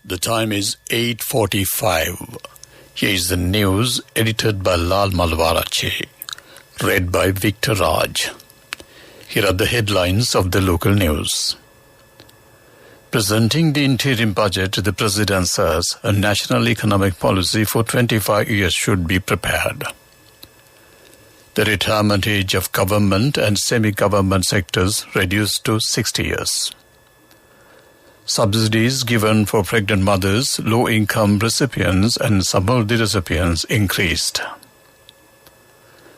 The time is 8:45. Here is the news edited by Lal Malwarache, read by Victor Raj. Here are the headlines of the local news. Presenting the interim budget, the President says a national economic policy for 25 years should be prepared. The retirement age of government and semi-government sectors reduced to 60 years. Subsidies given for pregnant mothers, low-income recipients and Samurdhi recipients increased.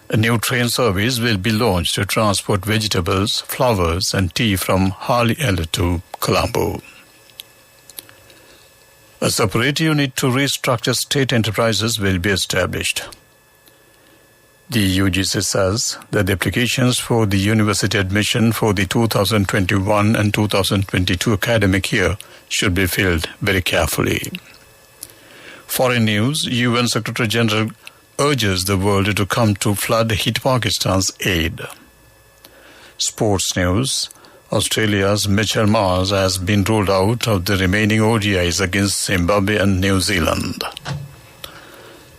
A new train service will be launched to transport vegetables, flowers and tea from Hali to Colombo. A separate unit to restructure state enterprises will be established. The UGC says that the applications for the university admission for the 2021 and 2022 academic year should be filled very carefully. Foreign news, UN Secretary General urges the world to come to flood-hit Pakistan's aid. Sports news, Australia's Mitchell Mars has been ruled out of the remaining ODIs against Zimbabwe and New Zealand.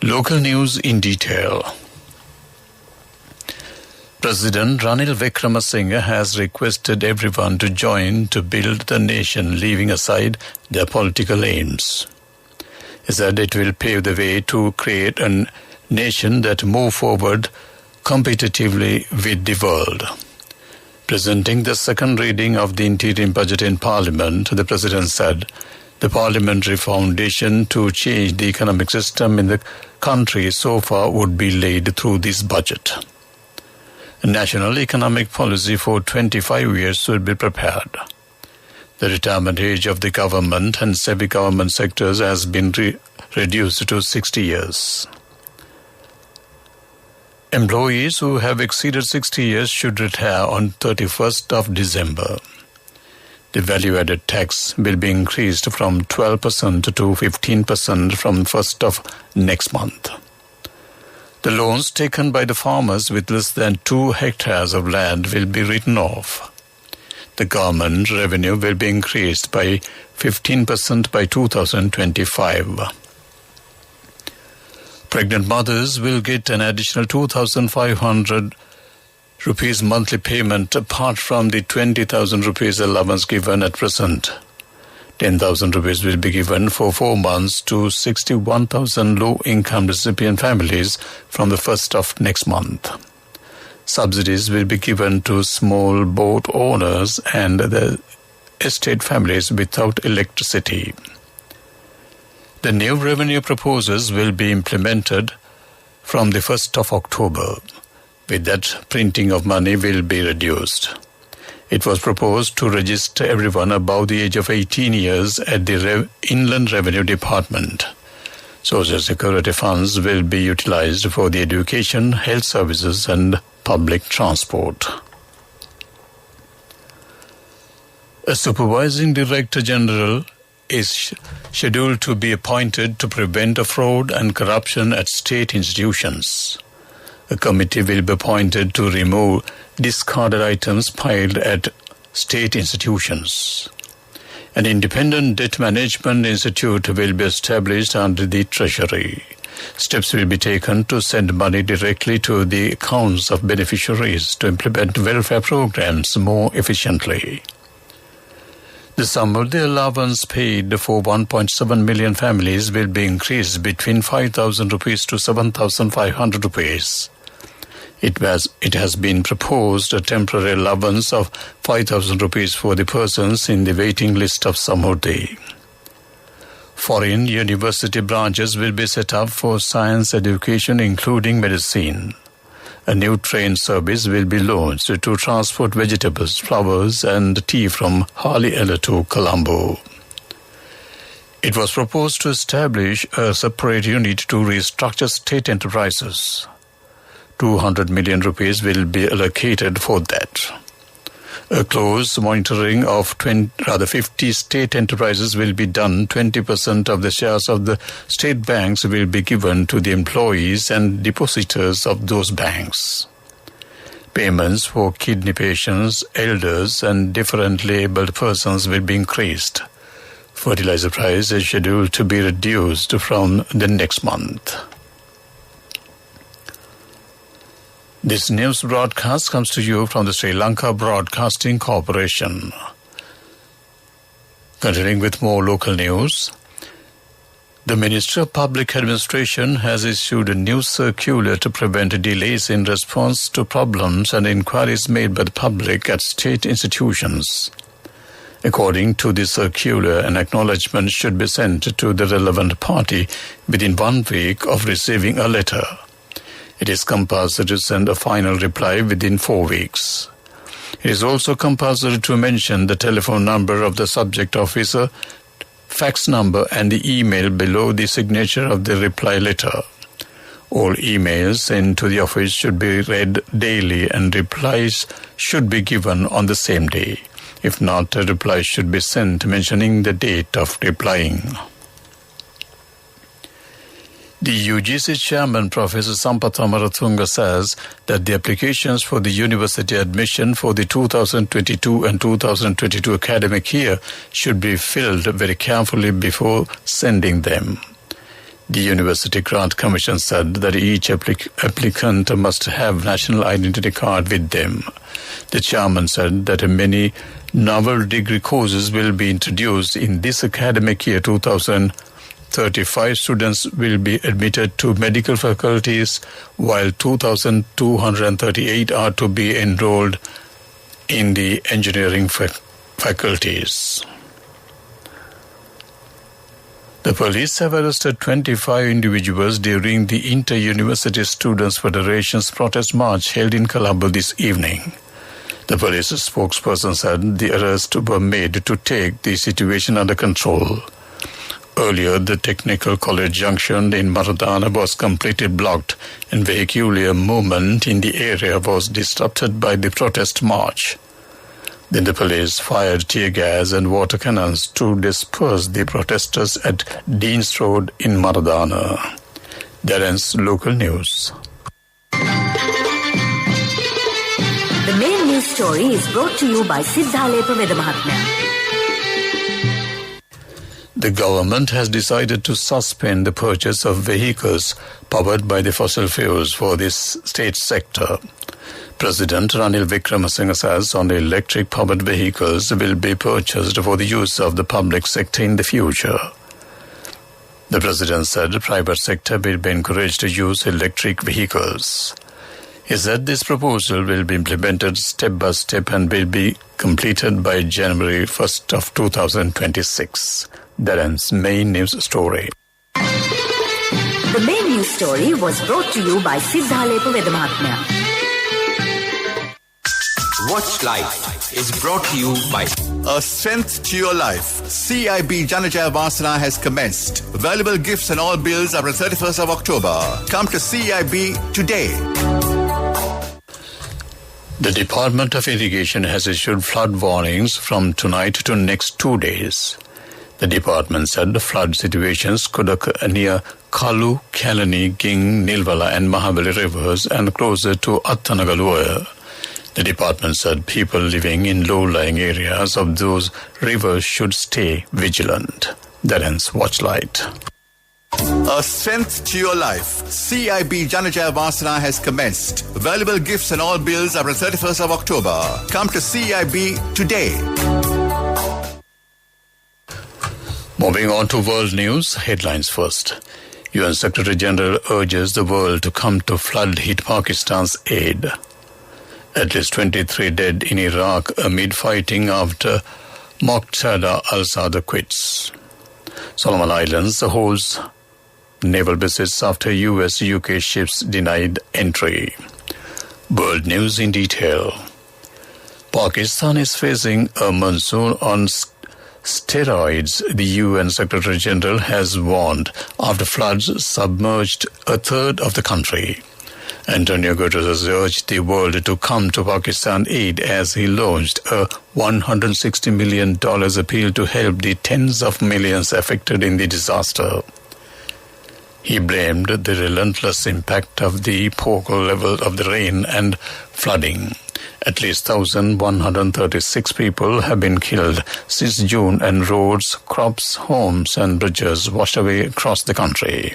Local news in detail. President Ranil Wickremesinghe has requested everyone to join to build the nation, leaving aside their political aims. He said it will pave the way to create a nation that moves forward competitively with the world. Presenting the second reading of the interim budget in Parliament, the President said the parliamentary foundation to change the economic system in the country so far would be laid through this budget. A national economic policy for 25 years should be prepared. The retirement age of the government and semi-government sectors has been reduced to 60 years. Employees who have exceeded 60 years should retire on 31st of December. The value-added tax will be increased from 12% to 15% from 1st of next month. The loans taken by the farmers with less than 2 hectares of land will be written off. The government revenue will be increased by 15% by 2025. Pregnant mothers will get an additional 2,500 rupees monthly payment apart from the 20,000 rupees allowance given at present. 10,000 rupees will be given for 4 months to 61,000 low-income recipient families from the 1st of next month. Subsidies will be given to small boat owners and the estate families without electricity. The new revenue proposals will be implemented from the 1st of October. With that, printing of money will be reduced. It was proposed to register everyone above the age of 18 years at the Inland Revenue Department. Social Security funds will be utilized for the education, health services and public transport. A Supervising Director General is scheduled to be appointed to prevent fraud and corruption at state institutions. A committee will be appointed to remove discarded items piled at state institutions. An independent debt management institute will be established under the Treasury. Steps will be taken to send money directly to the accounts of beneficiaries to implement welfare programs more efficiently. The sum of the allowance paid for 1.7 million families will be increased between 5,000 rupees to 7,500 rupees. It has been proposed a temporary allowance of 5,000 rupees for the persons in the waiting list of Samurdhi. Foreign university branches will be set up for science education, including medicine. A new train service will be launched to transport vegetables, flowers and tea from Hali to Colombo. It was proposed to establish a separate unit to restructure state enterprises. 200 million rupees will be allocated for that. A close monitoring of 50 state enterprises will be done. 20% of the shares of the state banks will be given to the employees and depositors of those banks. Payments for kidney patients, elders and differently abled persons will be increased. Fertilizer price is scheduled to be reduced from the next month. This news broadcast comes to you from the Sri Lanka Broadcasting Corporation. Continuing with more local news, the Ministry of Public Administration has issued a new circular to prevent delays in response to problems and inquiries made by the public at state institutions. According to the circular, an acknowledgement should be sent to the relevant party within 1 week of receiving a letter. It is compulsory to send a final reply within 4 weeks. It is also compulsory to mention the telephone number of the subject officer, fax number and the email below the signature of the reply letter. All emails sent to the office should be read daily and replies should be given on the same day. If not, a reply should be sent mentioning the date of replying. The UGC chairman, Professor Sampath Amarathunga, says that the applications for the university admission for the 2022 and 2022 academic year should be filled very carefully before sending them. The University Grant Commission said that each applicant must have national identity card with them. The chairman said that many novel degree courses will be introduced in this academic year 2035 students will be admitted to medical faculties, while 2,238 are to be enrolled in the engineering faculties. The police have arrested 25 individuals during the Inter-University Students' Federation's protest march held in Colombo this evening. The police spokesperson said the arrests were made to take the situation under control. Earlier, the Technical College Junction in Maradana was completely blocked and vehicular movement in the area was disrupted by the protest march. Then the police fired tear gas and water cannons to disperse the protesters at Deans Road in Maradana. That ends local news. The main news story is brought to you by Siddhalepa Vedamahatmya. The government has decided to suspend the purchase of vehicles powered by the fossil fuels for this state sector. President Ranil Wickremesinghe says only electric-powered vehicles will be purchased for the use of the public sector in the future. The president said the private sector will be encouraged to use electric vehicles. He said this proposal will be implemented step by step and will be completed by January 1st of 2026. That ends main news story. The main news story was brought to you by Siddhalepa Vedamahatmya. Watch Life is brought to you by A Strength to Your Life. CIB Janajaya Vasana has commenced. Valuable gifts and all bills are on 31st of October. Come to CIB today. The Department of Irrigation has issued flood warnings from tonight to next 2 days. The department said the flood situations could occur near Kalu, Kalani, Ging, Nilvala and Mahabali rivers and closer to Attanagalur. The department said people living in low-lying areas of those rivers should stay vigilant. That ends Watchlight. A Strength to Your Life. CIB Janajaya Vasana has commenced. Valuable gifts and all bills are on 31st of October. Come to CIB today. Moving on to world news, headlines first. UN Secretary General urges the world to come to flood-hit Pakistan's aid. At least 23 dead in Iraq amid fighting after Muqtada al-Sadr quits. Solomon Islands holds naval bases after US-UK ships denied entry. World news in detail. Pakistan is facing a monsoon on steroids, the UN Secretary General has warned after floods submerged a third of the country. Antonio Guterres has urged the world to come to Pakistan aid as he launched a $160 million appeal to help the tens of millions affected in the disaster. He blamed the relentless impact of the poor level of the rain and flooding At least 1,136 people have been killed since June, and roads, crops, homes and bridges washed away across the country.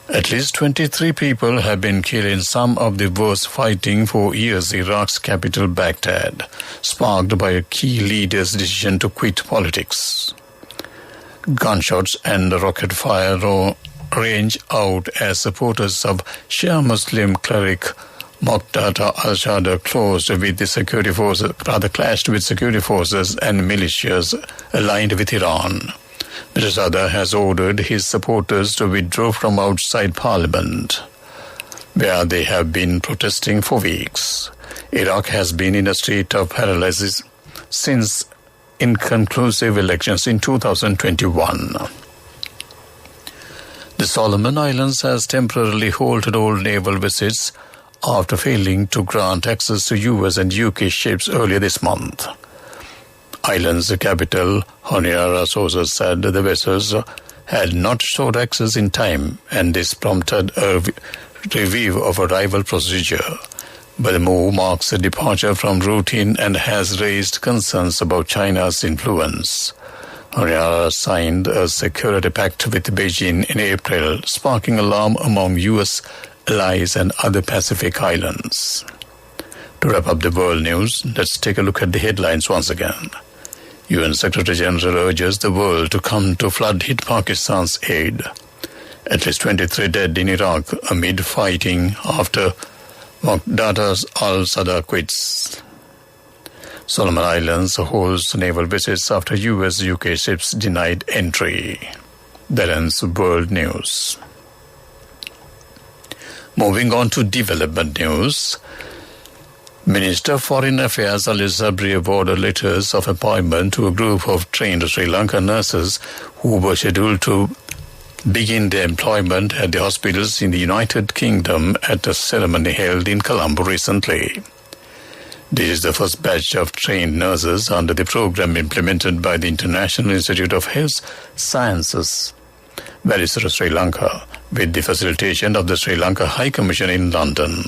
At least 23 people have been killed in some of the worst fighting for years in Iraq's capital Baghdad, sparked by a key leader's decision to quit politics. Gunshots and rocket fire range out as supporters of Shia Muslim cleric Muqtada al-Sadr clashed with security forces and militias aligned with Iran. Mr. Sadr has ordered his supporters to withdraw from outside parliament, where they have been protesting for weeks. Iraq has been in a state of paralysis since inconclusive elections in 2021. The Solomon Islands has temporarily halted all naval visits after failing to grant access to US and UK ships earlier this month. Island's capital, Honiara, sources said the vessels had not sought access in time, and this prompted a review of arrival procedure. But the move marks a departure from routine and has raised concerns about China's influence. Honiara signed a security pact with Beijing in April, sparking alarm among US allies and other Pacific islands. To wrap up the world news, let's take a look at the headlines once again. UN Secretary-General urges the world to come to flood-hit Pakistan's aid. At least 23 dead in Iraq amid fighting after Muqtada al-Sadr quits. Solomon Islands holds naval visits after US-UK ships denied entry. That ends world news. Moving on to development news. Minister of Foreign Affairs Ali Zabri awarded letters of appointment to a group of trained Sri Lankan nurses who were scheduled to begin their employment at the hospitals in the United Kingdom at a ceremony held in Colombo recently. This is the first batch of trained nurses under the program implemented by the International Institute of Health Sciences, Verisura, Sri Lanka, with the facilitation of the Sri Lanka High Commission in London.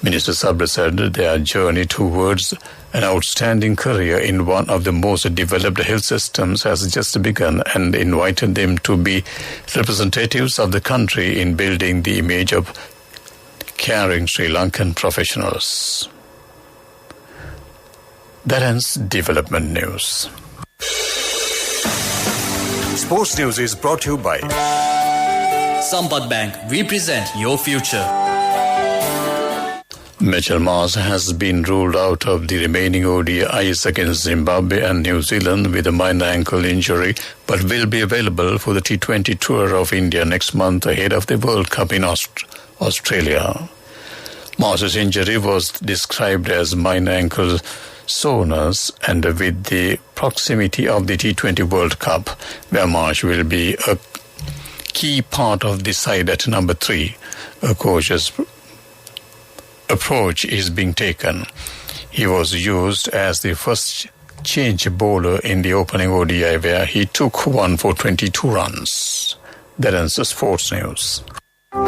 Minister Sabri said their journey towards an outstanding career in one of the most developed health systems has just begun, and invited them to be representatives of the country in building the image of caring Sri Lankan professionals. That ends development news. Sports news is brought to you by Sampath Bank. We present your future. Mitchell Mars has been ruled out of the remaining ODIs against Zimbabwe and New Zealand with a minor ankle injury, but will be available for the T20 tour of India next month ahead of the World Cup in Australia. Mars' injury was described as minor ankle soreness, and with the proximity of the T20 World Cup, where Marsh will be a key part of the side at number 3, a cautious approach is being taken. He was used as the first change bowler in the opening ODI, where he took 1 for 22 runs. That ends the sports news.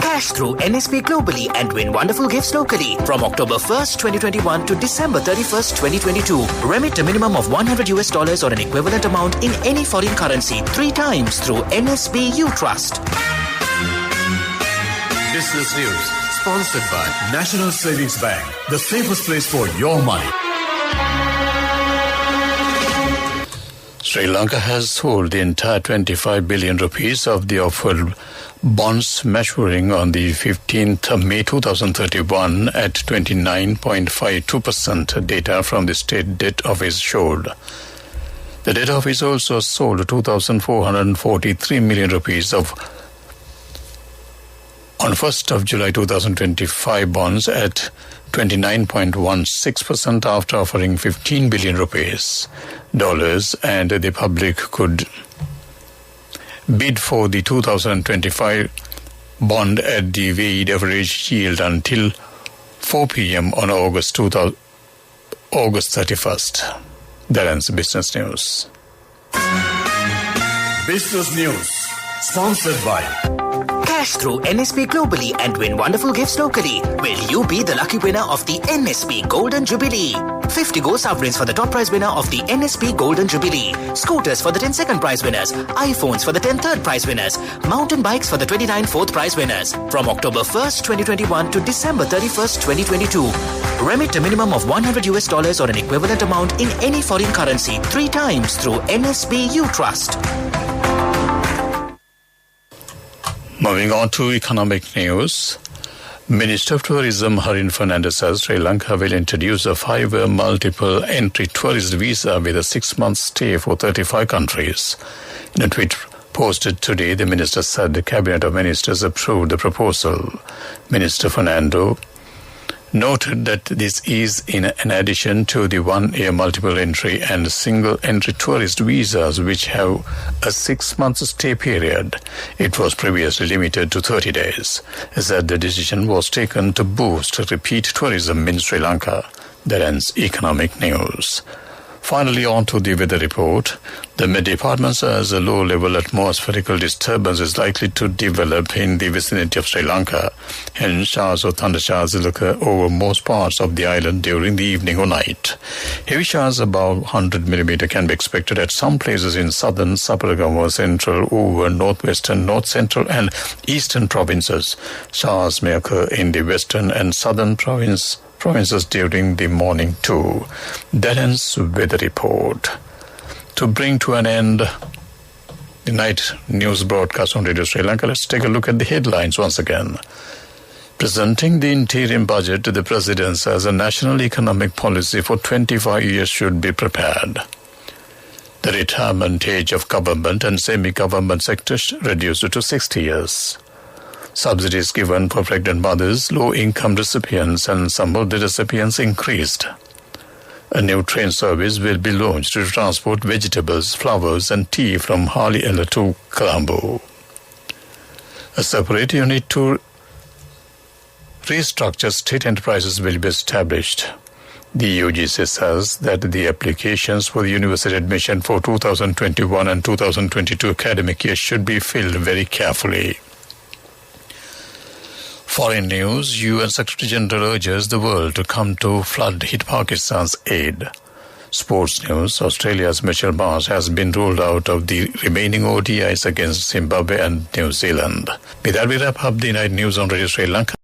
Cash through NSP globally and win wonderful gifts locally. From October 1st, 2021 to December 31st, 2022. Remit a minimum of $100 or an equivalent amount in any foreign currency 3 times through NSB U Trust. Business news sponsored by National Savings Bank, the safest place for your money. Sri Lanka has sold the entire 25 billion rupees of the offered bonds maturing on the 15th of May 2031 at 29.52%, data from the State Debt Office showed. The Debt Office also sold 2,443 million rupees of on 1st of July 2025 bonds at 29.16% after offering 15 billion rupees dollars, and the public could bid for the 2025 bond at the weighted average yield until 4 p.m. on August 31st. That ends business news. Business news sponsored by cash through NSP globally and win wonderful gifts locally. Will you be the lucky winner of the NSP Golden Jubilee? 50 gold sovereigns for the top prize winner of the NSP Golden Jubilee. Scooters for the 10 second prize winners. iPhones for the 10 third prize winners. Mountain bikes for the 29 fourth prize winners. From October 1st, 2021 to December 31st, 2022. Remit a minimum of $100 or an equivalent amount in any foreign currency 3 times through NSB U Trust. Moving on to economic news. Minister of Tourism Harin Fernandez says Sri Lanka will introduce a 5-year multiple entry tourist visa with a 6-month stay for 35 countries. In a tweet posted today, the minister said the Cabinet of Ministers approved the proposal. Minister Fernando noted that this is in addition to the 1-year multiple entry and single entry tourist visas which have a 6-month stay period. It was previously limited to 30 days. He said the decision was taken to boost repeat tourism in Sri Lanka. That ends economic news. Finally, on to the weather report. The Met Department says a low-level atmospherical disturbance is likely to develop in the vicinity of Sri Lanka. Hence, showers or thundershowers will occur over most parts of the island during the evening or night. Heavy showers above 100 mm can be expected at some places in southern, Saparagama, central, over northwestern, north central and eastern provinces. Showers may occur in the western and southern provinces during the morning too. That ends weather report. To bring to an end the night news broadcast on Radio Sri Lanka, let's take a look at the headlines once again. Presenting the interim budget, the President says a national economic policy for 25 years should be prepared. The retirement age of government and semi-government sectors reduced to 60 years. Subsidies given for pregnant mothers, low-income recipients and some of the recipients increased. A new train service will be launched to transport vegetables, flowers and tea from Haliella to Colombo. A separate unit to restructure state enterprises will be established. The AUG says that the applications for the university admission for 2021 and 2022 academic year should be filled very carefully. Foreign news, UN Secretary General urges the world to come to flood-hit Pakistan's aid. Sports news, Australia's Mitchell Marsh has been ruled out of the remaining ODIs against Zimbabwe and New Zealand. With that, we wrap up the night news on Radio Sri Lanka.